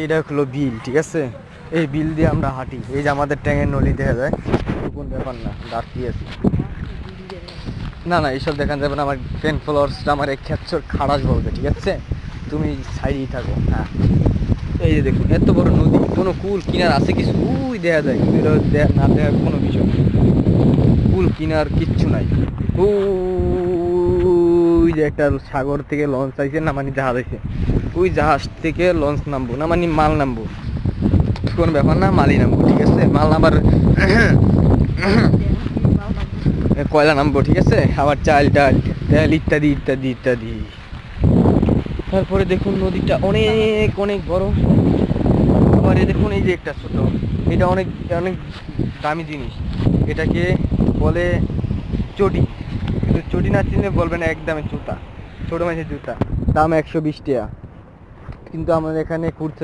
এটা হলো বিল, ঠিক আছে? এই বিল দিয়ে আমরা হাঁটি। এই যে আমাদের ট্যাঙের নলি দেখা যায়, কোন ব্যাপার না, ডাকি আছে। না না, এইসব দেখান যাবে না। আমার 10 ফলোয়ার্সটা আমার এক খেচ্ছর খারাস বলবে, ঠিক আছে? তুমি সাইডেই থাকো। হ্যাঁ, এই যে দেখুন এত বড় নদী, কোনো কুল কিনার আছে কিছু? ওই দেখা যায়, কিন্তু এটা না দেখার কোনো বিষয় নেই। কুল কিনার কিচ্ছু নাই। ওই যে একটা সাগর থেকে লঞ্চ আইছে, না মানে জাহাজ আইছে, ওই জাহাজ থেকে লঞ্চ নামবো, না মানে মাল নামবো, কোন ব্যাপার না, মালই নামবো, ঠিক আছে? মাল নামার কয়লা নামবো, ঠিক আছে? আবার চাল ডাল তেল ইত্যাদি ইত্যাদি ইত্যাদি। তারপরে দেখুন নদীটা অনেক অনেক বড়। আবার এই দেখুন এই যে একটা ছোট, এটা অনেক অনেক দামি জিনিস। এটাকে বলে চটি, কিন্তু চটি না চিনলে বলবেন একদমই জুতা, ছোট মাছের জুতা। দাম 120 টাকা, কিন্তু আমাদের এখানে খুচরা